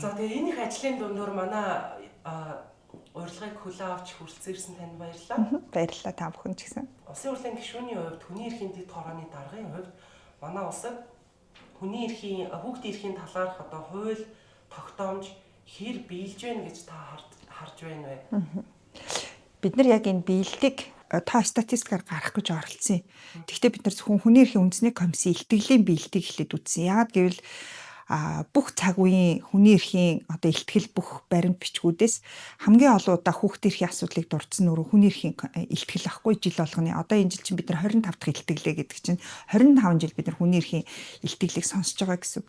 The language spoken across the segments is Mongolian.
За тэгээ энэ их ажлын дундуур манай урилгыг хүлээн авч хүрэлцээрсэн танд баярлалаа. Баярлалаа та бүхэн ч гэсэн. Улсын хурлын гишүүний хувьд хүний эрхийн дэд хорооны даргын хувьд манай улсад хүний эрхийн хүүхдийн эрхийн талаарх одоо хууль тогтоомж хэр биелж байна гэж та харж байна вэ? Бид нар яг энэ биелэлийг та статистикаар гарах гэж оролцсон. Гэхдээ бид нар зөвхөн хүний эрхийн үндэсний комиссийн илтгэлийн биелэлтийг эхлээд үзсэн. Яагаад гэвэл бүх цаг үеийн хүний эрхийн одоо илтгэл бүх баримт бичгүүдээс хамгийн олон удаа хүүхдийн эрхийн асуудлыг дурдсан нөрөө хүний эрхийн илтгэл ахгүй жил болгоны одоо энэ жил чинь бид нар 25 дахь илтгэлээ гэдэг чинь 25 жил бид нар хүний эрхийн илтгэлийг сонсож байгаа гэсэн.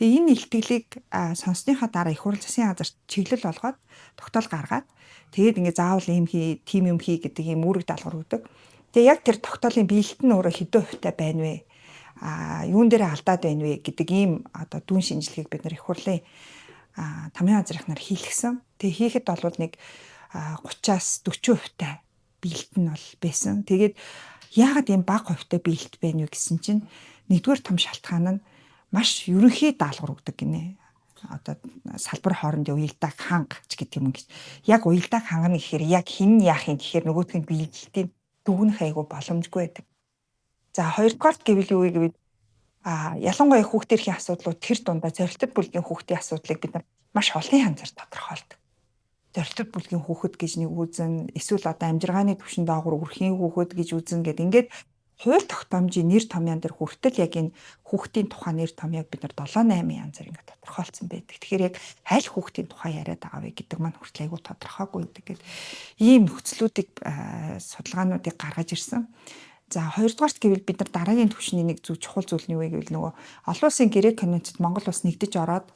Тэгээ энэ илтгэлийг сонссныхаа дараа их хурл засгийн газарт чиглэл болгоод тогтоол гаргаад тэгээд ингээ заавал ийм хий, тим юм хий гэдэг ийм үүрэг даалгавар өгдөг. Тэгээ яг тэр тогтоолын биелэлт нь өөрөө хэдэн хувьтай байна вэ? Юун дээр алдаад байна вэ гэдэг ийм одоо дүн шинжилгээг бид нар их хурлын тамийн газрынх нар хийлгсэн. Тэгээ хийхэд бол нэг 30-аас 40% биелэлт нь бол байсан. Тэгээд яагаад ийм бага хувьтай биелэлт байна вэ гэсэн чинь нэгдүгээр том шалтгаан нь маш ерөнхий даалгавар өгдөг гинэ. Одоо салбар хоорондын уялдааг ханга ч гэдэг юм гэж. Яг уялдааг хангана гэхээр яг хин яах юм гэхээр нөгөөдгийн биелэлтийн дүгнэх айгу боломжгүй байдаг. За хоёрдугаарт гэвэл юу гэвэл ялангуяа хүүхдийн эрхийн асуудлууд тэр дундаа зорилттой бүлгийн хүүхдийн асуудлыг бид нар маш олон янзаар тодорхойлдог. Зорилттой бүлгийн хүүхэд гэж нэг үзэн, эсвэл одоо амжиргааны түвшин доогуур өрхийн хүүхэд гэж үзэн гэдэг ингээд хууль тогтоомжийн нэр томьёон дээр хүртэл яг энэ хүүхдийн тухай нэр томьёог бид нар 7-8 янзаар ингээд тодорхойлцсон байдаг. Тэгэхээр яг аль хүүхдийн тухай яриад байгаа вэ гэдэг маань хүртэл айгүй тодорхойгүй гэдэг. Ийм нөхцлүүдийг судалгаануудыг гаргаж ирсэн. За хоёрдугаарт гэвэл бид нар дараагийн түвшний нэг зөв чухал зүйл нь юу вэ гэвэл нөгөө олон улсын гэрээ конвенцэд Монгол улс нэгдэж ороод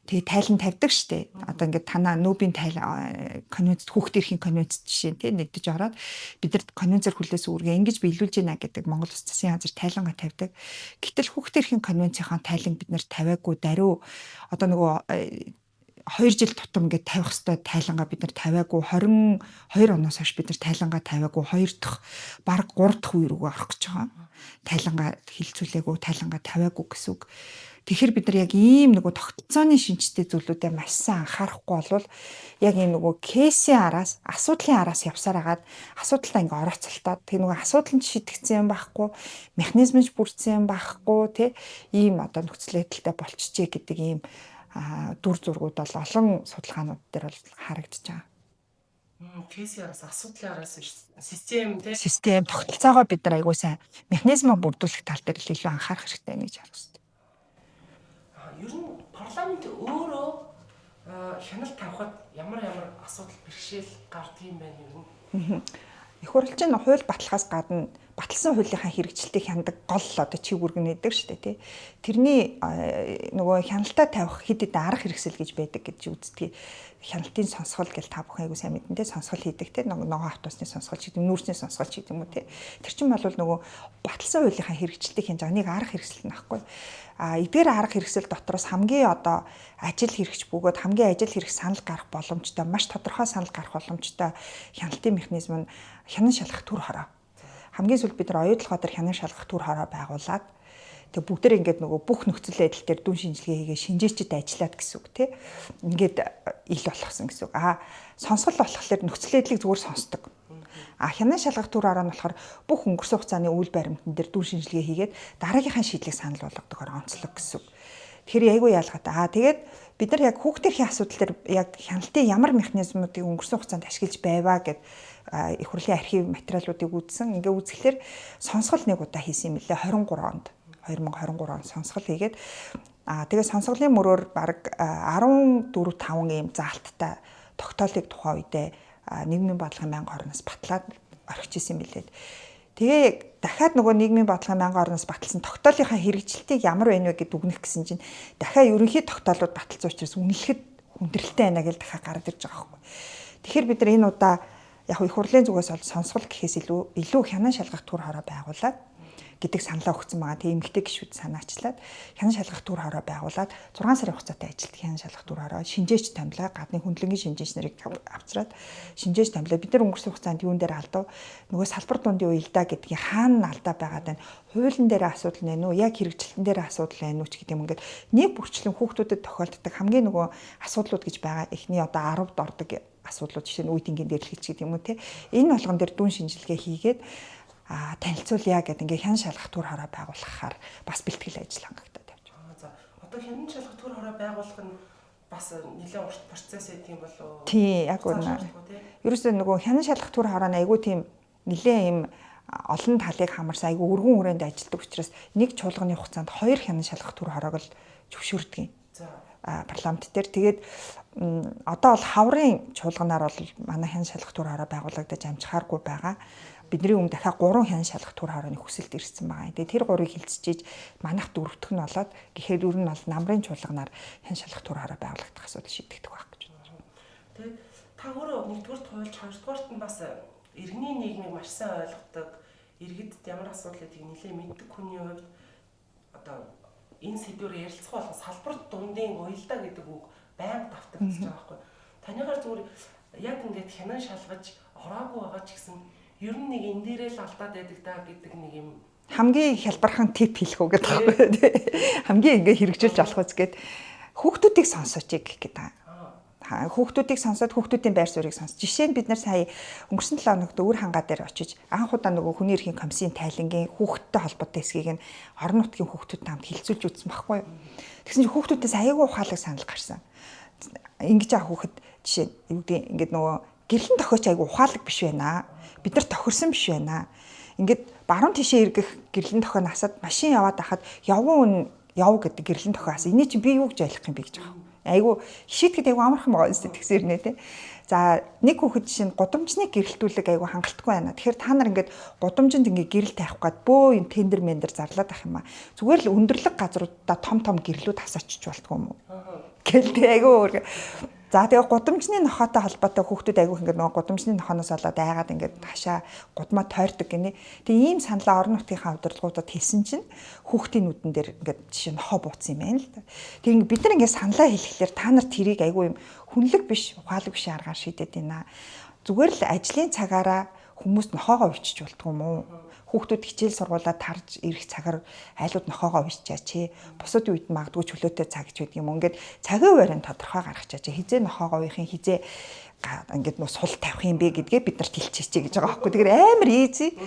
тэгээ тайлан тавьдаг штеп. Одоо ингээд танаа нүүбийн конвенцэд хүүхдийн эрхийн конвенцэд жишээ нь нэгдэж ороод бид нар конвенцээр хүлээс үүргээ ингэж биелүүлж байна гэдэг Монгол улс засгийн газар тайлангаа тавьдаг. Гэтэл хүүхдийн эрхийн конвенцийнхаа тайлан бид нар тавиагүй даруй одоо нөгөө 2 жил тутам ингээд тавих хэвээр тайлангаа бид нар тавиагүй 22 оноос хойш бид нар тайлангаа тавиагүй 2 дахь баг 3 дахь үе рүүгээ орох гэж байгаа. Тайлангаа хилцүүлээгүй тайлангаа тавиагүй гэсэн үг. Тэгэхээр бид нар яг ийм нөгөө тогтцооны шинжтэй зүйлүүдэд маш сайн анхаарахгүй болвол яг ийм нөгөө кейсийн араас асуудлын араас явсаар агаад асуудалтай ингээ орооцолтоод тэг нөгөө асуудал нь шийдэгдсэн юм байхгүй механизм нь бүрдсэн юм байхгүй тий ийм одоо нөхцөл байдалтай болчихжээ гэдэг ийм дүр зургууд бол олон судалгаанууд дээр бол харагдаж байгаа. Кейсийн араас асуудлын араас систем тий систем тогтолцоогоо бид нар айгуу сайн механизмаа бүрдүүлэх тал дээр илүү анхаарах хэрэгтэй гэж харах хэрэгтэй. Ер нь парламент өөрөө хяналт тавихад ямар асуудал бэрхшээл гардаг юм байна юу? Их хурлын хууль баталгаас гадна баталсан хуулийнхаа хэрэгжилтийг хяндаг гол одоо чиг үүргэн нэдэг шүү дээ тий. Тэрний нөгөө хяналтаа тавих хэд хэдэн арга хэрэгсэл гэж байдаг гэж үздэг. Хяналтын сонсгол гэж та бүхэн айгуу сайн мэднэ тий. Сонсгол хийдэг тий. Ногоо автобусны сонсгол ч гэдэг нүүрсний сонсгол ч гэдэг юм уу тий. Тэр чинь бол нөгөө баталсан хуулийнхаа хэрэгжилтийг хянж байгаа нэг арга хэрэгсэл нөхгүй. Эдгээр арга хэрэгсэл дотроос хамгийн одоо ажил хэрэгч бөгөөд хамгийн ажил хэрэгч санал гарах боломжтой маш тодорхой санал гарах боломжтой хяналтын механизм нь хянан шалгах төр хороо. Хамгийн сүүлд бид нар оюутлогоо дээр хянан шалгах төр хороо байгуулад тэг бүгдээр ингээд нөгөө бүх нөхцөл байдал дээр дүн шинжилгээ хийгээ шинжээчд ажиллаад гэсэн үг тий. Ингээд ил болгосон гэсэн үг. Сонсгол болохоор нөхцөл байдлыг зүгээр сонсдог. Хянан шалгах төр ороо нь болохоор бүх өнгөрсөн хугацааны үйл баримтан дээр дүн шинжилгээ хийгээд дараагийнхаа шийдлийг санал болгодогоор онцлог гэсэн үг. Тэгэхээр айгүй ялгаатай. Тэгээд бид нар яг хүүхдийн эрхийн асуудал дээр яг хяналтын ямар механизмуудыг өнгөрсөн хугацаанд ашиглаж байваа гэд их хурлын архив материалуудыг үзсэн. Ингээ үзэхлээр сонсгол нэг удаа хийсэн юм лээ 23 онд. 2023 онд сонсгол хийгээд тэгээ сонсголын мөрөөр баг 14-5 ийм заалттай тогтоолыг тухайн үедээ нийгмийн бодлогын 1000 орноос батлаад орхиж исэн юм билээ. Тэгээ дахиад нөгөө нийгмийн бодлогын 1000 орноос баталсан тогтоолынхаа хэрэгжилтийг ямар байна вэ гэдээ дүгнэх гэсэн чинь дахиад ерөнхий тогтоолууд баталсан учраас үнэлэхэд хүндрэлтэй байна гэж дахиад гараад ирж байгаа байхгүй. Тэгэхээр бид нар энэ удаа яг их хурлын зүгээс бол сонсгол гэхээс илүү хянан шалгах төр хороо байгуулад гэдэг саналаа өгсөн байгаа. Тэгээ эмэгтэй гишүүд санаачлаад хянан шалгах төр хороо байгуулад 6 сарын хугацаатай ажилтдаг хянан шалгах төр хороо шинжээч томилоо, гадны хүндлэнгийн шинжээч нарыг авчраад шинжээч томилоо. Бид нар өнгөрсөн хугацаанд юун дээр алдав? Нөгөө салбар дундын уялдаа гэдгийг хаана алдаа байгаад байна? Хуулийн дээр асуудал нэ нү, яг хэрэгжилтэн дээр асуудал байна уу ч гэдэг юм. Ингээд нэг бүрчлэн хүүхдүүдэд тохиолддог хамгийн нөгөө асуудлууд гэж байгаа. Эхний одоо 10-д ордог асуудлууд жишээ нь үеийнгийн дээрлэгч гэдэг юм уу те. Энэ болгон дээр дүн шинжилгээ хийгээд танилцуулъя гэдэг ингээ хян шалгах төр хороо байгуулахаар бас бэлтгэл ажил хангагдаад явж байгаа. За одоо хян шалгах төр хороо байгуулах нь бас нэлээд урт процесс гэдэг юм болов уу? Тий, яг үнэ. Ерөөсөө нөгөө хян шалгах төр хороо нь айгүй тийм нэлээд юм олон талыг хамарсан айгүй өргөн хүрээнд ажилладаг учраас нэг чуулганы хугацаанд 2 хян шалгах төр хороог л зөвшөөрдөг. За парламент дээр тэгээд одоо бол хаврын чуулганаар бол манай хян шалгах төр хороо байгуулагдаж амжихааргүй байгаа. Бидний өмнө дахиад 3 хян шалгах төр хорооны хүсэлт ирсэн байгаа. Тэгээд тэр 3-ыг хилцчихэж манайх дөрөвдөх нь болоод гэхээр ер нь бол намрын чуулганаар хян шалгах төр хороо байгуулагдах асуудал шийдэгдэх байх гэж байна. Тэгээд та өөрөө нэгдүгээр туйлж, хоёрдугаарт нь бас иргэний нийгмийг маш сайн ойлгодог, иргэдэд ямар асуудал гэдгийг нэлээд мэддэг хүний хувьд одоо энэ сэдвээр ярилцах болох салбар дундын уялдаа гэдэг үг байнга давтагдчихж байгаа байхгүй. Таныгаар зүгээр яг ингээд хянан шалгаж ороогүй байгаа ч гэсэн ер нь нэг энэ дээрээ л алдаад байдаг даа гэдэг нэг юм хамгийн хялбархан тип хэлэх үг гэдэг байхгүй тий. Хамгийн ингээ хэрэгжүүлж болох үз гээд хүүхдүүдийг сонсооч гэх гэдэг. Хүүхдүүдийг сонсоод хүүхдүүдийн байр суурийг сонс. Жишээ нь бид нар сая өнгөрсөн 7 хоногт өвөр хангаа дээр очиж анх удаа нөгөө хүний эрхийн комиссийн тайлангийн хүүхдтэй холбоотой хэсгийг нь орон нутгийн хүүхдүүдтэй хамт хилцүүлж үзсэн байхгүй юу. Тэгсэн чинь хүүхдүүдээс аягүй ухаалаг санал гарсан. Ингэж аа хүүхэд жишээ юу гэдэг ингээд нөгөө гэрлэн тохиоч аягүй ухаалаг биш байна. Бид нар тохирсон биш байна. Ингээд баруун тишээ эргэх гэрлэн тохио насад машин яваад байхад явуу гэдэг гэрлэн тохиоос энийг чи би юу гэж ойлгох юм бэ гэж байгаа. Айгу хишээтгэд айгу амархан байгаа юм тэгсэр нэ тий. За нэг хүүхэд чинь гудамжныг гэрэлтүүлэг айгу хангалтгүй байна. Тэгэхээр та нар ингээд гудамжинд ингээд гэрэл тавих гад бөө юм тендер мендер зарлаад ах юм аа. Зүгээр л өндөрлөг газруудаа том гэрэлүүд асаачч болтгоо юм уу. Гэл тий айгу. За тэгээ гудамжны нохоотой холбоотой хүүхдүүд айгүйх ингээд нөгөө гудамжны нохооноос болоод айгаад ингээд хашаа гудмаа тойрдог гинэ. Тэгээ ийм саналаа орон нутгийн удирдлагуудад хэлсэн чинь хүүхдийн нүдэн дээр ингээд жишээ нь нохоо бууцсан юм байна л да. Тэгээ бид нар ингээд саналаа хэлэхлээр та нар тэрийг айгүй юм хүнлэг биш, ухаалаг биш аргаар шийдээд байна. Зүгээр л ажлын цагаараа хүмүүс нохоогоо уйчиж болтгоо юм уу? Хүүхдүүд хичээл сургуулаа тарж ирэх цагаар айлууд нохоогоо уйчаач. Бусад үед магадгүй чөлөөтэй цаг гэж байдаг юм. Ингээд цагийн хуваарь нь тодорхой гаргачаач. Хизээ нохоогоо уйхын хизээ ингээд нөө сул тавих юм бэ гэдгээ бид нарт хэлчихээч гэж байгаа байхгүй. Тэгэхээр амар easy.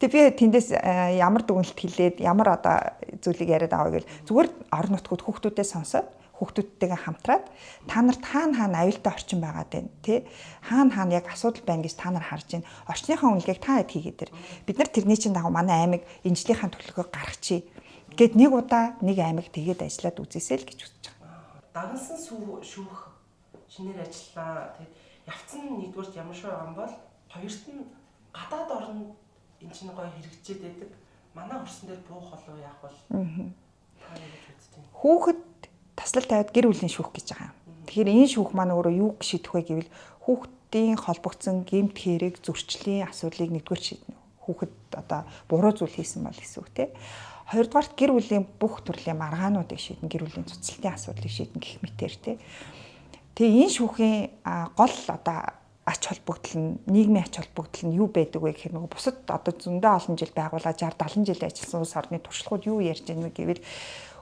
Тэг би тэндээс ямар дүгнэлт хэлээд ямар одоо зүйлийг яриад аваа гэл зүгээр орон нутгууд хүүхдүүдээ сонсоод хүүхдүүдтэйгээ хамтраад та нарт хаана аюултай орчин байгаад байна тий хаана яг асуудал байна гэж та нар харж байна орчныхаа үнэлгээг та хэд хийгээд тэр бид нар тэрний чинь дагуу манай аймаг инжлийнхаа төлөвлөгөөг гаргачих гээд нэг удаа нэг аймаг тэгээд ажиллаад үзээсэй л гэж үзэж байгаа. Дагнсан шүүх шинээр ажиллаа. Тэгээд явцсан нэгдүгээрт ямар шиг байгаа юм бол хоёрт нь гадаад орнд энэ чинь гоё хэрэгжээд байдаг. Манай хөрсөн дээр буух болов яах бол хүүхэд таслал тавиад гэр бүлийн шүүх гэж байгаа. Тэгэхээр энэ шүүх маань өөрөө юу шийдэх вэ гэвэл хүүхдийн холбогдсон гэмт хэрэг зөрчлийн асуудлыг нэгдүгээр шийднэ. Хүүхэд одоо буруу зүйл хийсэн бол гэсэн үг тий. Хоёрдугаарт гэр бүлийн бүх төрлийн маргаануудыг шийднэ, гэр бүлийн цуцлалтын асуудлыг шийднэ гэх мэтээр тий. Тэгээ энэ шүүхийн гол одоо ач холбогдол нь нийгмийн ач холбогдол нь юу байдаг вэ гэхээр нөгөө бусад одоо зөндөө олон жил байгуулаад 60 70 жил ажилласан улс орны туршлагууд юу ярьж байна вэ гэвэл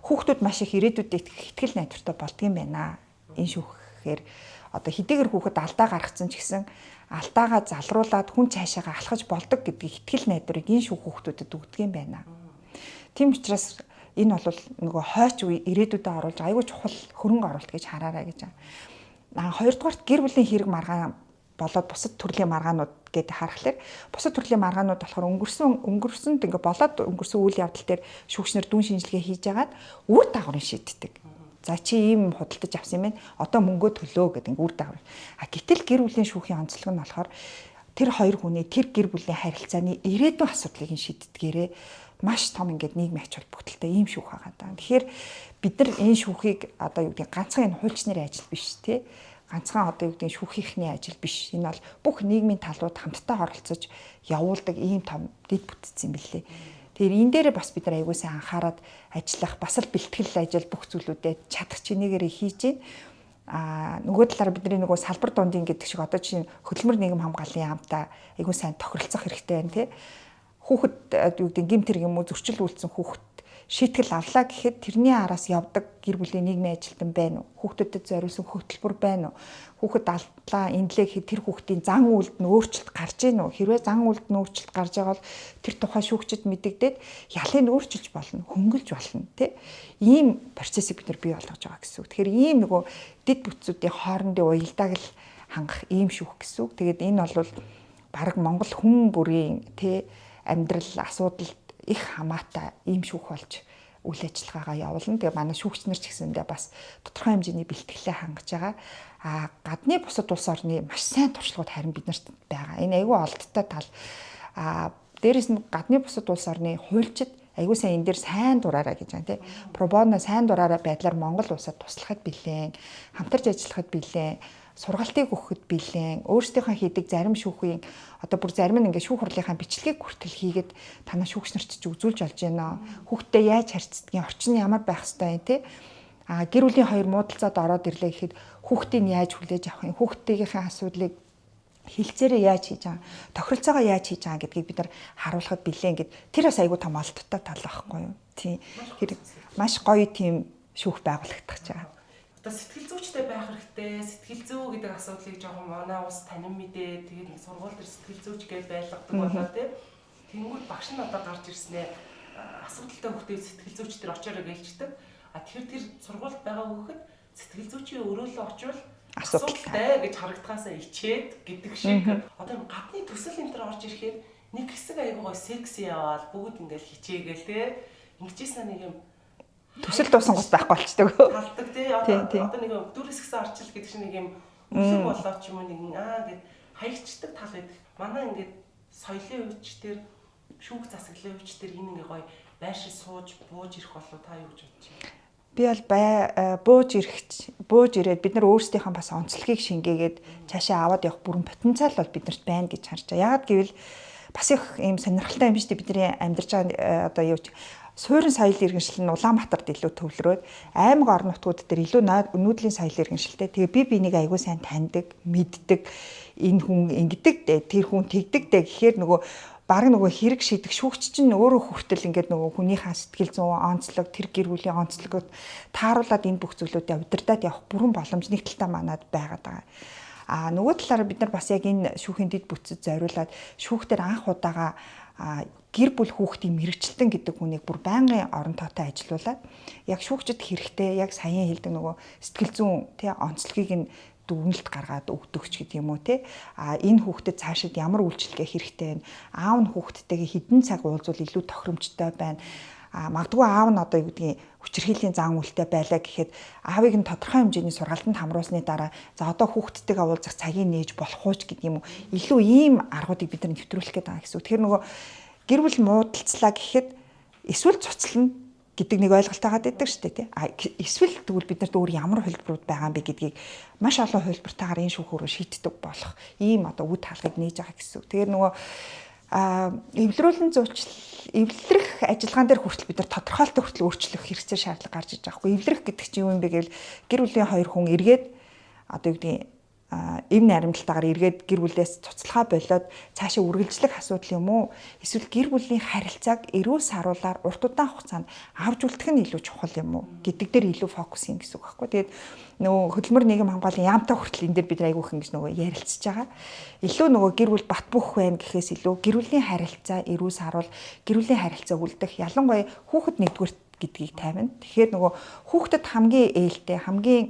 хүүхдүүд маш их ирээдүйдээ итгэл найдвартай болдгийм байна. Энэ шүүхээр одоо хэдийгээр хүүхэд алдаа гаргацсан ч гэсэн алдаагаа залруулад хүн цаашаага алхаж болдог гэдгийг итгэл найдварыг энэ шүүх хүүхдүүдэд өгдөг юм байна. Тийм учраас энэ бол нөгөө хойч үе ирээдүйдээ оруулж аягүй чухал хөрөнгө оруулалт гэж хараарай гэж байна. Хоёрдугаарт гэр бүлийн хэрэг маргаан болоод бусад төрлийн маргаанууд гэдэг харахаар бусад төрлийн маргаанууд болохоор өнгөрсөнд ингээ болоод өнгөрсөн үйл явдал дээр шүүгчнэр дүн шинжилгээ хийж агаад үр дагаврыг шийддэг. За чи ийм худалдаж авсан юм байна. Одоо мөнгөө төлөө гэдэг үр дагавар. Гэтэл гэр бүлийн шүүхийн онцлог нь болохоор тэр хоёр хүний тэр гэр бүлийн харилцааны ирээдүйн асуудлыг шийддгээрээ маш том ингээд нийгмийн ач холбогдолтой ийм шүүх байгаа даа. Тэгэхээр бид нар энэ шүүхийг одоо юу гэдэг ганцхан энэ хуульч нарын ажил биш тий. Ганцхан одоо юу гэдэг шүүхийнхний ажил биш. Энэ бол бүх нийгмийн талууд хамтдаа оролцож явуулдаг ийм том дэд бүтцсэн юм билээ. Тэгэхээр энэ дээрээ бас бид нар аягүй сайн анхаарал ажиллах, бас л бэлтгэл ажил бүх зүйлүүдэд чадах чинээгээр хийж байна. Нөгөө талаараа бидний нөгөө салбар дундын гэдэг шиг одоо чинь хөдөлмөр нийгэм хамгааллын яамтай аягүй сайн тохиролцох хэрэгтэй байна тий. Хүүхэд юу гэдэг гэмт хэрэг юм уу зөрчил үйлдсэн хүүхэд шийтгэл авлаа гэхэд тэрний араас явдаг гэр бүлийн нийгмийн ажилтан байна уу? Хүүхдэд зориулсан хөтөлбөр байна уу? Хүүхэд алдлаа, эндлээ гэхэд тэр хүүхдийн зан үйлд нь өөрчлөлт гарч ийн үү? Хэрвээ зан үйлд нь өөрчлөлт гарч байгаа бол тэр тухай шүүгчид мэдэгдээд ялыг өөрчилж болно, хөнгөлж болно, тий? Ийм процессыг бид нар бий болгож байгаа гэсэн үг. Тэгэхээр ийм нөгөө дэд бүтцүүдийн хоорондын уялдааг л хангах ийм шүүх гэсэн үг. Тэгээд энэ бол бараг Монгол хүн бүрийн тий амьдрал асуудалд их хамаатай ийм шүүх болж үйл ажиллагаагаа явуулна. Тэгээ манай шүүгч нар ч гэсэндээ бас тодорхой хэмжээний бэлтгэлээ хангаж байгаа. Гадны бусад улс орны маш сайн туршлагууд харин биднэрт байгаа. Энэ айгүй олдтой тал. Дээрээс нь гадны бусад улс орны хуульчид айгүй сайн энэ дээр сайн дураараа гэж байна тий. Пробоно сайн дураараа байдлаар Монгол улсад туслахад бэлэн, хамтарч ажиллахад бэлэн, сургалтыг өгөхөд бэлэн, өөрсдийнхөө хийдэг зарим шүүхийн одоо бүр зарим нь ингээд шүүх хурлынхаа бичлэгийг хүртэл хийгээд танаа шүүгч нарт ч үзүүлж олж байна. Хүүхдтэй яаж харьцдгийг, орчин нь ямар байх ёстой юм те. Гэр бүлийн хоёр муудалцаад ороод ирлээ гэхэд хүүхдийг яаж хүлээж авах юм, хүүхдийнхээ асуудлыг хилцээрээ яаж хийж байгаа, тохиролцоогоо яаж хийж байгаа гэдгийг бид нар харуулхад бэлэн гэд тэр бас айгүй том олдтой тал байхгүй юу. Тийм. Маш гоё тийм шүүх байгуулагдах гэж байгаа. Сэтгэл зүйчтэй байх хэрэгтэй. Сэтгэл зүй гэдэг асуудлыг жоохон манай ус танин мэдээ. Тэгээд нэг сургууль дээр сэтгэл зүйч гэж байлгадаг болоо тий. Тэнгүүд багш нь одоо гарч ирснээр асуудалтай хүүхдээ сэтгэл зүйч дээр очиороо гэлждэг. Тэр сургуульд байгаа хүүхэд сэтгэл зүйчийн өрөөлөө очивол асуудалтай гэж харагдахаасаа ичээд гэдэг шиг одоо гадны төсөл энэ төр орж ирэхээр нэг хэсэг аягүй секси яваал бүгд ингээл хичээгээл тий. Ингэжсэн нэг юм төсөл дуусан гот байхгүй болчдөг. Талдаг тий. Одоо нэг дүүрээс гисэн орчил гэдэг чинь нэг юм өглөг болоо ч юм уу нэг гэд хаягчдаг тал байдаг. Манай ингээд соёлын өвч төр шүүх засаглалын өвч төр энэ ингээ гоё байшин сууж бууж ирэх болов та юу гэж бодож байна? Би бол бууж ирээд бид нар өөрсдийнхөө бас онцлогийг шингээгээд цаашаа аваад явах бүрэн потенциал бол биднэрт байна гэж харж байгаа. Яагаад гэвэл бас их ийм сонирхолтой юм биш үү бидний амьдарч байгаа одоо юу суурин соёлын иргэншил нь Улаанбаатарт илүү төвлөрөөд аймаг орон нутгууд дээр илүү нүүдлийн соёлын иргэншилтэй. Тэгээ би бинийг аягүй сайн таньдаг, мэддэг. Энэ хүн ингэдэг дээ, тэр хүн тэгдэг дээ гэхээр нөгөө баг нөгөө хэрэг шийдэх шүүгч чинь өөрөө хүртэл ингээд нөгөө хүнийхээ сэтгэл зүйн онцлог, тэр гэр бүлийн онцлогод тааруулаад энэ бүх зүйлүүдээ удирдах явах бүрэн боломж нэг талтай манад байгаад байгаа. Нөгөө талаараа бид нар бас яг энэ шүүхийн дэд бүтцэд зориулаад шүүхтэр анх удаага гэр бүл хүүхдийн мэрэгчлэн гэдэг хүнийг бүр байнгын орон тоотой ажилуулад яг шүүгчд хэрэгтэй яг саяхан хэлдэг нөгөө сэтгэл зүйн тий онцлогийг нь дүгнэлт гаргаад өгдөг ч гэдэг юм уу тий энэ хүүхдэд цаашид ямар үйлчлэгээ хэрэгтэй вэ? Аав нь хүүхдтэйгээ хэдэн цаг уулзвал илүү тохиромжтой байна. Магадгүй аав нь одоо юу гэдгийг хүчирхийллийн зан үйлтэй байлаа гэхэд аавыг нь тодорхой хэмжээний сургалтанд хамруулсны дараа за одоо хүүхдтэйгээ уулзах цагийг нээж болох уу ч гэдэг юм уу илүү ийм аргуудыг бид нар нэвтрүүлэх гээд байгаа гэсэн. Тэгэхээр нөгөө гэр бүл муудалцлаа гэхэд эсвэл цуцлана гэдэг нэг ойлголт байгаа гэдэг шүү дээ тий. Эсвэл тэгвэл бид нарт өөр ямар хувилбарууд байгаа юм бэ гэдгийг маш олон хувилбартаагаар энэ шүүхөөрөө шийддэг болох ийм одоо үе таалгыг нээж байгаа гэсэн. Тэгэхээр нөгөө эвлэрүүлэн эвлэрэх ажиллагаан дээр хүртэл бид нар тодорхойлолттой хүртэл өөрчлөх хэрэгцээ шаардлага гарч иж байгаа хгүй. Эвлэрэх гэдэг чинь юу юм бэ гэвэл гэр бүлийн хоёр хүн эргээд одоо юу гэдэг эв наримталтайгаар эргээд гэр бүлээс цуцлахаа болоод цаашаа үргэлжлэх асуудал юм уу? Эсвэл гэр бүлийн харилцааг эрүүл саруулаар урт удаан хугацаанд авч үлдэх нь илүү чухал юм уу? Гэдэг дээр илүү фокус юм гэсэн үг байхгүй. Тэгээд нөгөө хөдөлмөр нийгэм хамгааллын яамтай хүртэл энэ дээр бид айгүйх ингэж нөгөө ярилцж байгаа. Илүү нөгөө гэр бүл бат бөх байна гэхээс илүү гэр бүлийн харилцаа эрүүл саруул, гэр бүлийн харилцаа үлдэх ялангуяа хүүхэд нэгдүгээр гэдгийг тайвна. Тэгэхээр нөгөө хүүхдэд хамгийн ээлтэй, хамгийн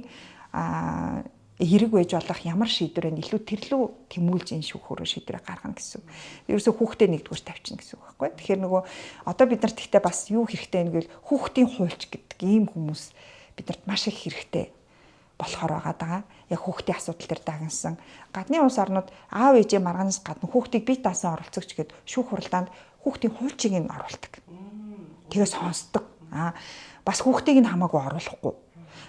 хэрэг байж болох ямар шийдвэрээ илүү тэрлүү тэмүүлж энэ шүүхөөрөө шийдвэрээ гаргана гэсэн. Ерөөсөө хүүхдээ нэгдүгээр тавьчихна гэсэн үг байхгүй. Тэгэхээр нөгөө одоо бид нарт ихтэй бас юу хэрэгтэй вэ гэвэл хүүхдийн хуульч гэдэг ийм хүмүүс биднэрт маш их хэрэгтэй болохоор байгаа. Яг хүүхдийн асуудал төр дагнсан. Гадны улс орнууд аав ээжээ маргаанаас гадна хүүхдийг бие даасан оролцогч гэд шүүх хуралдаанд хүүхдийн хуульчийг нь оруулдаг. Тэгээ сонсдог. Бас хүүхдийг нь хамаагүй оруулахгүй.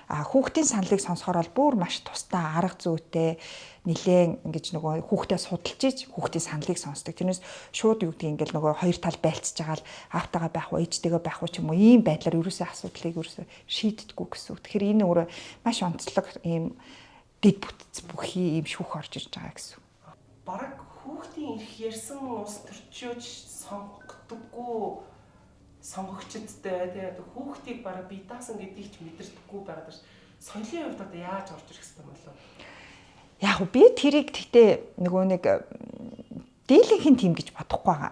хүүхдийн саналыг сонсохоор бол бүр маш тустай арга зүйтэй нилээн ингэж нөгөө хүүхдээ судалж иж хүүхдийн саналыг сонсдог. Тэрнээс шууд юу гэдгийг ингээл нөгөө хоёр тал байлцж байгаа л аавтайгаа байх уу, ээжтэйгээ байх уу ч юм уу ийм байдлаар ерөөсөө асуудлыг ерөөсөө шийддэггүй гэсэн үг. Тэгэхээр энэ өөрөө маш онцлог ийм дэд бүтц бүхий ийм шүүх орж ирж байгаа гэсэн. Бараг хүүхдийн ирэх ярьсан ус төрчөөж сонгодоггүй сонгогчдтэй тэгээд хүүхдийг бараг бие даасан гэдгийг ч мэдэрдэггүй байгаад соёлын хувьд одоо яаж орж ирэх хэвээр болов? Яг би тэрийг гэхдээ нөгөө нэг дийлэнхийн тим гэж бодохгүй байгаа.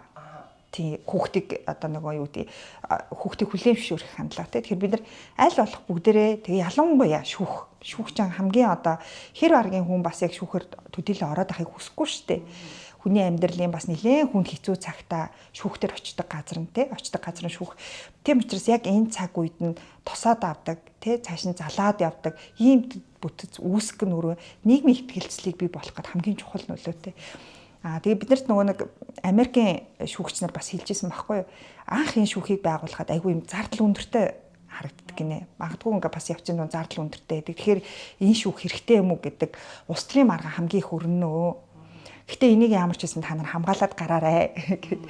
Тийм хүүхдийг одоо нөгөө юу гэдэг хүүхдийг хүлээмжшүүлэх хандлага тийм. Тэгэхээр бид нар аль болох бүгдээрээ тэгээ ялангуяа шүүх чан хамгийн одоо хэр аргийн хүн бас яг шүүхээр төдийлө ороод ахыг хүсэхгүй шүү дээ. Хүний амьдралын бас нэлээд хүнд хэцүү цагтаа шүүхтэр очдог газар нь тий очдог газар нь шүүх. Тийм учраас яг энэ цаг үед нь тосоод авдаг тий цааш нь залаад явдаг ийм бүтэц үүсгэх нь өөрөө нийгмийн ихтгэлцлийг бий болгох гээд хамгийн чухал нөлөөтэй. Тэгээ биднэрт нөгөө нэг Америкийн шүүгч нар бас хэлжсэн байхгүй юу? Анх энэ шүүхийг байгуулахад айгүй юм зардал өндөртэй харагддаг гинэ. Магадгүй ингээ бас явцын дунд зардал өндөртэй байдаг. Тэгэхээр энэ шүүх хэрэгтэй юм уу гэдэг улс төрийн маргаан хамгийн их өрнөө. Гэтэ энийг ямар ч байсан та нар хамгаалаад гараарай гэд.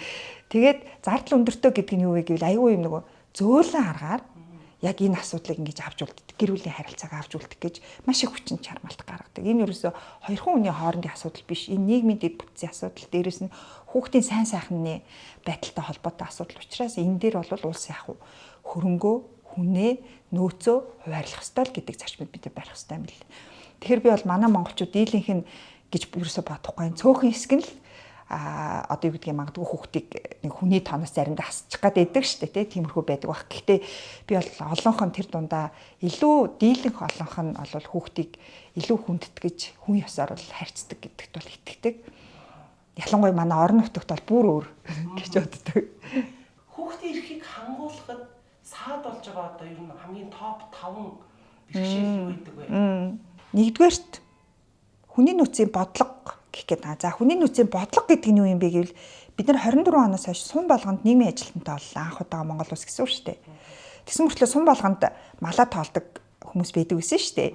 Тэгээд зардал өндөртэй гэдэг нь юу вэ гэвэл айгүй юм нөгөө зөөлөн аргаар яг энэ асуудлыг ингэж авч үлддэг. Гэр бүлийн харилцааг авч үлдэх гэж маш их хүчин чармаалт гаргадаг. Энэ ерөөсө хоёрхан хүний хоорондын асуудал биш. Энэ нийгмийн дэд бүтцийн асуудал. Дээрээс нь хүүхдийн сайн сайхны байдалтай холбоотой асуудал учраас энэ дээр бол улс яг хөрөнгөө, хүнээ, нөөцөө хуваарлах ёстой л гэдэг зарчмыг бид барих ёстой юм л. Тэгэхээр би бол манай монголчууд дийлэнх нь гэж ерөөсө бодохгүй. Цөөхөн хэсэг нь л одоо юу гэдгийг магадгүй хүүхдийг нэг хүний тооноос заримдаа хасчих гад байдаг шүү дээ тиймэрхүү байдаг баг. Гэхдээ би бол олонх нь тэр дундаа илүү дийлэнх олонх нь бол хүүхдийг илүү хүндэтгэж хүн ёсоор бол харьцдаг гэдэгт бол итгэдэг. Ялангуяа манай орон нутагт бол бүр өөр гэж боддог. Хүүхдийн эрхийг хангуулахад саад болж байгаа одоо ер нь хамгийн топ 5 бэрхшээл юу гэдэг вэ? Нэгдүгээрт хүний нөөцийн бодлого гэх гээд байгаа. За хүний нөөцийн бодлого гэдэг нь юу юм бэ гэвэл бид нар 24 оноос хойш сум болгонд нийгмийн ажилтнтай боллоо. Анх удаа Монгол улс гэсэн үг шүү дээ. Тэгсэн мөртлөө сум болгонд малаа тоолдог хүмүүс байдаг гэсэн шүү дээ.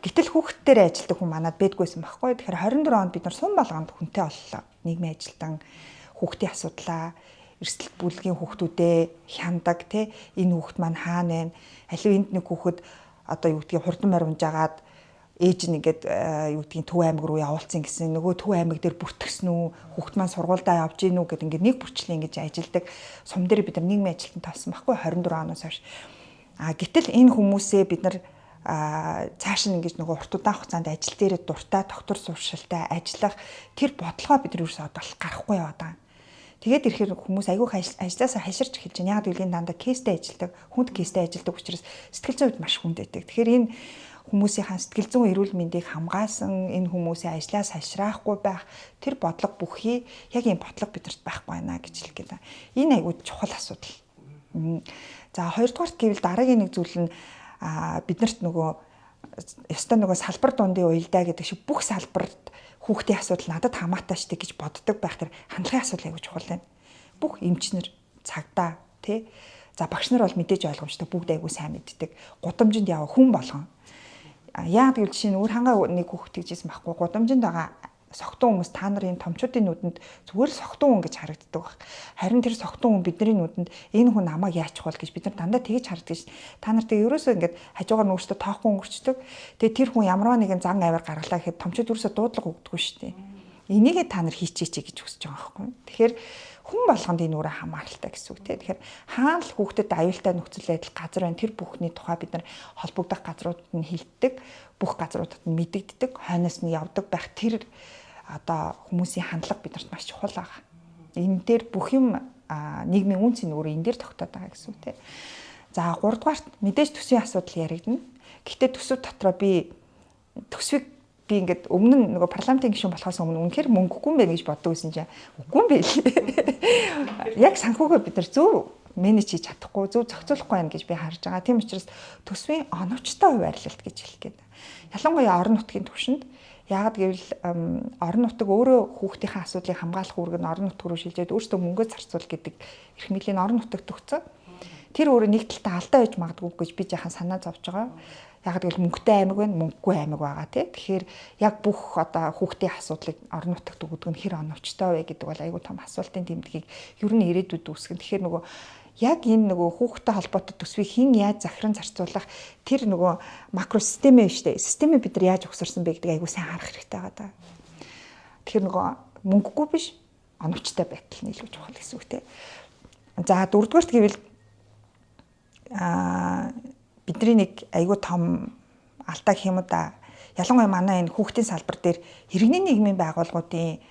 Гэтэл хүүхдтээр ажилтдаг хүн манад байдгүйсэн байхгүй. Тэгэхээр 24 онд бид нар сум болгонд хүнтэй боллоо. Нийгмийн ажилтан хүүхдийн асуудлаа эрсдэл бүлгийн хүүхдүүдээ хяндаг тий энэ хүүхд маань хаана вэ? Аливаа энд нэг хүүхэд одоо юу гэдгийг хурдан морь унжаагаад ээж нь ингээд юу гэдгийг Төв аймаг руу явуулсан гэсэн нөгөө Төв аймаг дээр бүртгэсэн үү хүүхд маань сургуульдаа явж гин үү гэдэг ингээд нэг бүрчлэн ингэж ажилдаг сум дээр бид нар нийгмийн ажилтан тавьсан байхгүй 24 оноос хойш. Гэтэл энэ хүмүүсээ бид нар цааш нь ингэж нөгөө урт удаан хугацаанд ажил дээр дуртай доктор суршилтай ажиллах тэр бодлогоо бид нар юусаа одоо гарахгүй яваад байгаа. Тэгээд ирэхээр хүмүүс айгүйх ажлаасаа хаширч эхэлж байна. Яг гэвэл энэ дандаа кейстэй ажилдаг, хүнд кейстэй ажилдаг учраас сэтгэл зүйн хувьд маш хүнд байдаг. Тэгэхээр энэ хүмүүсийн сэтгэл зүйн эрүүл мэндийг хамгаалсан, энэ хүмүүсийн ажлаас хашраахгүй байх тэр бодлого бүхий яг энэ бодлого бидэрт байхгүй байна гэж хэлэх гээд. Энэ айгүй чухал асуудал. За хоёрдугаарт гэвэл дараагийн нэг зүйл нь биднэрт нөгөө ёстой нөгөө салбар дундын уялдаа гэдэг шиг бүх салбарт хүүхдийн асуудал надад хамаатай штэ гэж боддог байх тэр хандлагын асуудал аягүй чухал байна. Бүх эмчнэр, цагдаа, тий. За багш нар бол мэдээж ойлгомжтой бүгд аягүй сайн мэддэг. Гудамжинд яв хүн болгон. Яг гэвэл жишээ нь өөр хангаа нэг хүүхд гэжсэн байхгүй. Гудамжинд байгаа согтун хүмүүс та нарын томчуудын нүдэнд зүгээр л согтун хүн гэж харагддаг баг. Харин тэр согтун хүн бидний нүдэнд энэ хүн намайг яачих бол гэж бид нар дандаа тэгж хардаг ш. Та нар тэгээ ерөөсөө ингээд хажуугаар нь өөртөө тоохгүй өнгөрчдөг. Тэгээ тэр хүн ямарваа нэгэн зан аваар гаргалаа гэхэд томчууд ерөөсөө дуудлага өгдөггүй ш. Энийгээ та нар хийчихээ гэж хүсэж байгаа байхгүй. Тэгэхээр хүн болгонд энэ өөрөө хамааралтай гэсэн үг тийм. Тэгэхээр хаана л хүүхдэд аюултай нөхцөл байдал газар байна. Тэр бүхний тухай бид нар холбогдох газруудад нь хилдэг, бүх газруудад нь мэдэгддэг, хойноос нь явдаг байх тэр одоо хүмүүсийн хандлага бидэрт маш чухал байгаа. Энэ дээр бүх юм нийгмийн үнц нь өөрөө энэ дээр тогтоод байгаа гэсэн үг тийм. За 3 дугаарт мэдээж төсвийн асуудал яригдана. Гэхдээ төсөв дотроо би төсвийг би ингээд өмнө нь нөгөө парламентын гишүүн болохоос өмнө үнэхээр мөнгөгүй юм байна гэж боддог байсан чинь үгүй юм байл. Яг санхүүгээ бид нар зөв менеж хийж чадахгүй, зөв зохицуулахгүй байна гэж би харж байгаа. Тийм учраас төсвийн оновчтой хуваарлалт гэж хэлэх гээд. Ялангуяа орон нутгийн түвшинд яагаад гэвэл орон нутаг өөрөө хүүхдийн асуудлыг хамгаалах үүрэг нь орон нутг руу шилжээд өөрсдөө мөнгөө зарцуул гэдэг эрх мэдлийн орон нутагт өгсөн. Тэр өөрөө нэг талтай алдаа байж магадгүй гэж би жаахан санаа зовж байгаа. Яг гэвэл мөнгөтэй аймаг байна, мөнгөгүй аймаг байгаа тий. Тэгэхээр яг бүх одоо хүүхдийн асуудлыг орон нутагт өгдөг нь хэр оновчтой вэ гэдэг бол айгүй том асуултын тэмдгийг ер нь ирээдүйд үүсгэн. Тэгэхээр нөгөө яг энэ нөгөө хүүхдтэй холбоотой төсвийг хэн яаж захиран зарцуулах тэр нөгөө макро систем ээ шүү дээ. Системийг бид нар яаж өгсөрсөн бэ гэдэг айгүй сайн харах хэрэгтэй байгаа даа. Тэгэхээр нөгөө мөнгөгүй биш, оновчтой байдал нь илүү чухал гэсэн үг тий. За дөрөвдүгээрт гэвэл бидний нэг айгүй том алдаа гэх юм уу да. Ялангуяа манай энэ хүүхдийн салбар дээр иргэний нийгмийн байгууллагуудын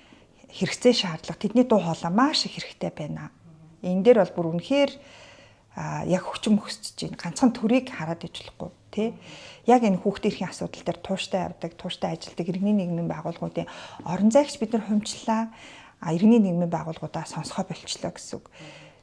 хэрэгцээ шаардлага тэдний дуу хоолой маш их хэрэгтэй байна. Энэ дээр бол бүр үнэхээр яг хүчин мөхсөж чинь ганцхан төрийг хараад иж болохгүй тий. Яг энэ хүүхдийн эрхийн асуудал дээр тууштай явдаг, тууштай ажилладаг иргэний нийгмийн байгууллагуудын орон зайгч бид нар хөнчлээ. Иргэний нийгмийн байгууллагуудаа сонсгоо болчлоо гэсэн үг.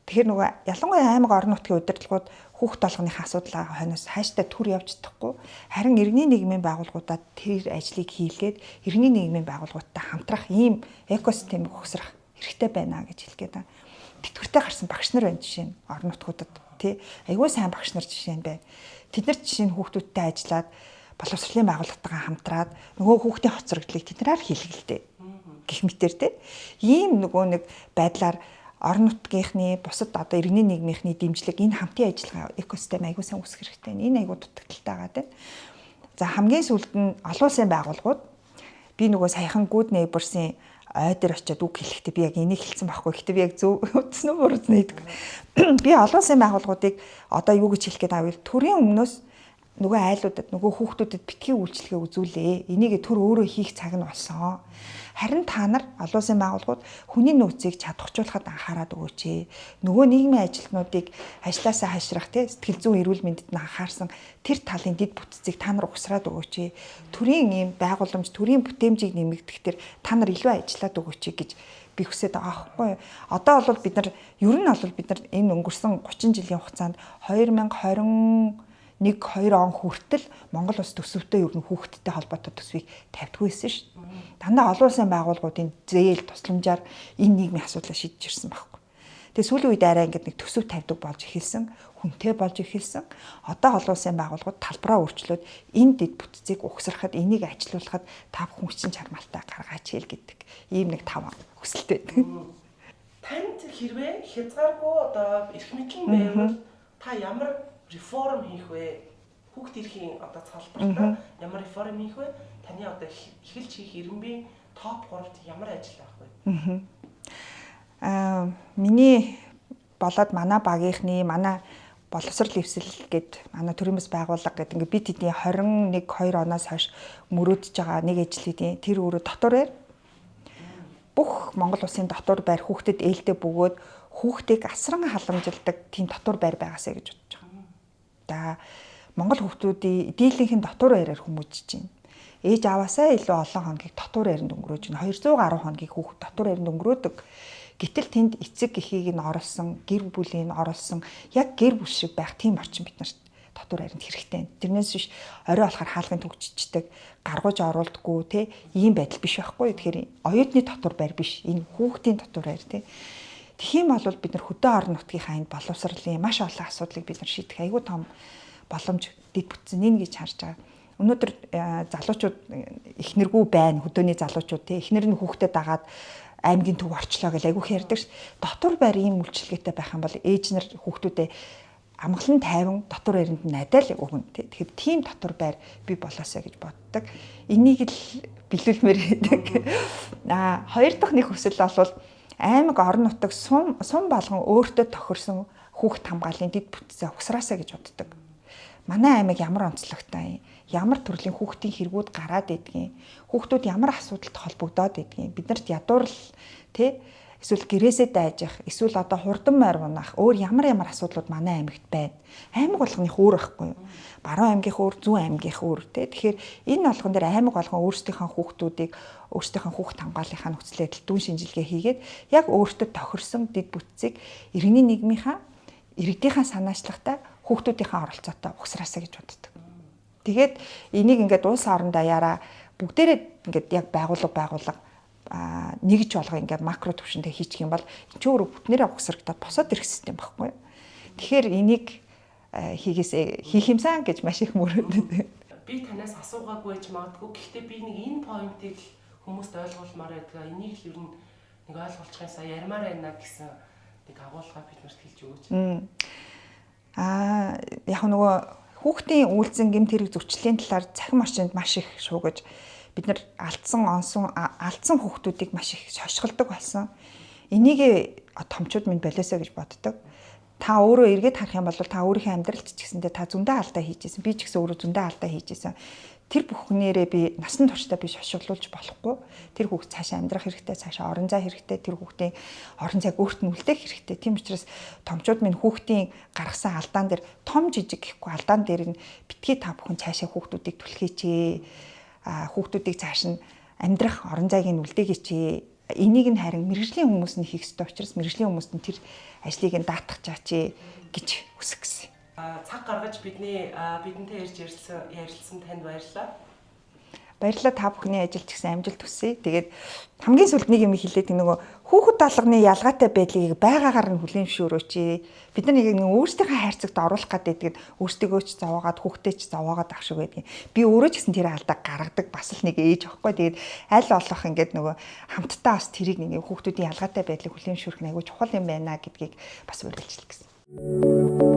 Тэгэхээр нөгөө ялангуяа аймаг орон нутгийн удирдлагууд хүүхд толгоныхаа асуудлаа хойноос хайштай түр явж чадахгүй. Харин иргэний нийгмийн байгууллагуудад тэр ажлыг хийлгээд иргэний нийгмийн байгууллагуудтай хамтрах ийм экосистемийг ухсрах хэрэгтэй байна гэж хэлгээд байна. Тэтгэвртэй гарсан багш нар байна жишээ нь орон нутгуудад тий. Айгүй сайн багш нар жишээ нь байна. Тэд нар жишээ нь хүүхдүүдтэй ажиллаад боловсролын байгууллагатайгаа хамтраад нөгөө хүүхдийн хоцрогдлыг тэднээр хийлгэлтэй. Гэх мэтэр тий. Ийм нөгөө нэг байдлаар орон нутгийнхны бусад одоо иргэний нийгмийнхний дэмжлэг энэ хамтын ажиллагаа экосистем аягүй сайн үүсгэх хэрэгтэй. Энэ аягүй дутагдaltaй байгаа тийм. За хамгийн сүүлд нь олон улсын байгууллагууд би нөгөө саяхан Good Neighbors-ийн ой дээр очиод үг хэлэхдээ би яг энийг хэлсэн байхгүй. Гэхдээ би яг зөв утсан уу буруу нэйдэг. Би олон улсын байгууллагуудыг одоо юу гэж хэлэх гээд байвал төрийн өмнөөс нөгөө айлуудад нөгөө хүүхдүүдэд битгий үйлчлэгээ үзүүлээ. Энийг төр өөрөө хийх цаг нь болсон. Харин та нар олон улсын байгууллагууд хүний нөөцийг чадахжуулахад анхаарал өгөөч. Нөгөө нийгмийн ажилтнуудыг ажлаасаа хашрах сэтгэл зүйн эрүүл мэндэд нь анхаарсан тэр талын дэд бүтцийг та нар угсраад өгөөч. Төрийн ийм байгууламж, төрийн бүтээмжийг нэмэгдэх төр та нар илүү ажиллаад өгөөч гэж би хүсэж байгаа байхгүй. Одоо бол бид нар ер нь бол бид нар энэ өнгөрсөн 30 жилийн хугацаанд 2021-2 он хүртэл Монгол улс төсөвтэй ер нь хүүхдтэй холбоотой төсвийг тавьдаггүй байсан шүү дээ. Дандаа олон улсын байгууллагуудын зээл тусламжаар энэ нийгмийн асуудлыг шийдэж ирсэн байхгүй. Тэгээ сүүлийн үед арай ингээд нэг төсөв тавьдаг болж эхэлсэн, хүнтэй болж эхэлсэн. Одоо олон улсын байгууллагууд талбараа өөрчлөөд энэ дэд бүтцийг угсрахад, энийг ажилуулахад та бүхэн хүчин чармаалтаа гаргаач хэл гэдэг. Ийм нэг тав хүсэлт байдаг. Танд хэрвээ хязгааргүй одоо эрх мэдэл байвал та ямар реформ хийх вэ? Хүүхд эрхийн одоо салбартаа ямар реформ хийх вэ? Таны одоо эхэлж хийх ирэмбийн топ 3-т ямар ажил авах вэ? Миний болоод манай багийнхны манай боловсрол эвсэл гээд манай төрийн бас байгууллага гэдэг ингээд бид хэдийн 21-2 оноос хойш мөрөөдөж байгаа нэг ажлын тэр өөрөө дотор байр. Бүх Монгол улсын дотор байр хүүхдэд ээлдээ бөгөөд хүүхдийг асран халамжилдаг тийм дотор байр байгаасаа гэж бодож байгаа. За Монгол хүүхдүүдийн дийлэнх нь дотор байраар хүмүүжиж байна. Ээж аваасаа илүү олон хоногийг дотор байранд өнгөрөөж байна. 210 хоногийг хүүхд дотор байранд өнгөрөөдөг. Гэтэл тэнд эцэг эхийг нь оруулсан, гэр бүлийг нь оруулсан, яг гэр бүл шиг байх тийм орчин бид нарт дотор байранд хэрэгтэй. Тэрнээс биш орой болохоор хаалгын төгжчихдэг, гаргаж оруулдаггүй те ийм байдал биш байхгүй. Тэгэхээр оюутны дотор байр биш, энэ хүүхдийн дотор байр те. Тэгхийн бол бид нар хөдөө орон нутгийнхаа энэ боловсролын маш олон асуудлыг бид нар шийдэх аюул том боломж дэд бүтцэн нэг гэж харж байгаа. Өнөөдөр залуучууд эхнэргүй байна, хөдөөний залуучууд те эхнэр нь хүүхдэд дагаад аймгийн төв орчлоо гэж айгүйх ярьдаг ш. Дотор байр ийм үйлчлэгээтэй байх юм бол ээж нар хүүхдүүдэд амгалан тайван дотор байранд найдаал өгнө. Тэгэхээр тийм дотор байр би болоосаа гэж боддог. Энийг л биелүүлмээр байдаг. Хоёр дахь нэг хүсэл бол аймаг орон нутаг сум болгон өөртөө тохирсон хүүхд хамгааллын дэд бүтцээ угсраасаа гэж боддог. Манай аймаг ямар онцлогтой юм? Ямар төрлийн хүүхдийн хэрэгүүд гараад идэгин? Хүүхдүүд ямар асуудалтай холбогдоод идэгин? Биднэрт ядуурл тий эсвэл гэрээсээ дайжих, эсвэл одоо хурдан морь унах, өөр ямар асуудлууд манай аймагт байна. Аймаг болгоных өөр байхгүй юу? Баруун аймгийнх өөр, зүүн аймгийнх өөр тий. Тэгэхээр энэ болгон дээр аймаг болгон өөрсдийнхөө хүүхдүүдийг өөрсдийнхөө хүүхд хамгааллынхаа нөхцөл байдал дүн шинжилгээ хийгээд яг өөртөө тохирсон дэд бүтцийг иргэний нийгмийнхаа иргэдийнхаа санаачлагтай хүүхдүүдийнхээ оролцоотой угсраасаа гэж боддог. Тэгээд энийг ингээд улс орон даяараа бүгдээрээ ингээд яг байгууллага нэгж болгоо ингээд макро түвшиндээ хийчих юм бол энэ ч өөрөө бүтнээрээ угсрагдаад босоод ирэх систем байхгүй юу. Тэгэхээр энийг хийх юмсан гэж маш их мөрөөдөд. Би танаас асуугаагүй ч магадгүй. Гэхдээ би нэг энэ поинтыг хүмүүст ойлгуулмаар байдаг. Энийг л ер нь нэг ойлгуулчихсан сая ярмаар байна гэсэн нэг агуулга биднэрт хэлж өгөөч. Яг нөгөө хүүхдийн үйлцэн гэмт хэрэг зөрчлийн талаар цахим орчинд маш их шуугаж бид нар алдсан хүүхдүүдийг маш их шошголдог болсон. Энийг томчууд минь болоосоо гэж боддог. Та өөрөө эргээд харах юм бол та өөрийнхөө амьдралд ч гэсэндээ та зөндөө алдаа хийж исэн. Би ч гэсэн өөрөө зөндөө алдаа хийж исэн. Тэр бүхнээрээ би насан туршдаа би шошглуулж болохгүй. Тэр хүүхд цаашаа амьдрах хэрэгтэй, цаашаа орон зай хэрэгтэй, тэр хүүхдийн орон зайг өөрт нь үлдээх хэрэгтэй. Тийм учраас томчууд минь хүүхдийн гаргасан алдаан дээр том жижиг гэхгүй алдаан дээр нь битгий та бүхэн цаашаа хүүхдүүдийг түлхээч. Хүүхдүүдийг цааш нь амьдрах орон зайг нь үлдээгээч. Энийг нь харин мэрэгжлийн хүмүүс нь хийх ёстой учраас мэрэгжлийн хүмүүст нь тэр ажлыг нь даатгах чаач гэж хүсэх гэсэн. Цаг гаргаж бидэнтэй ирж ярилцсан танд баярлалаа. Баярлалаа та бүхний ажилд ч гэсэн амжилт хүсье. Тэгээд хамгийн сүүлд нэг юм хэлээд нөгөө хүүхэд алганы ялгаатай байдлыг байгаагаар нь хүлээн зөвшөөрөөч. Бид нар нэг өөрсдийнхөө хайрцагт оруулах гэдэг өөрсдөө ч зовоогоод хүүхдээ ч зовоогоод ах шиг байдаг. Би өөрөө ч гэсэн тэр алдааг гаргадаг бас л нэг ээж аахгүй. Тэгээд аль олох ингээд нөгөө хамтдаа бас тэрийг нэг хүүхдүүдийн ялгаатай байдлыг хүлээн зөвшөөрөх нь айгүй чухал юм байна гэдгийг бас уриалжлаа гэсэн.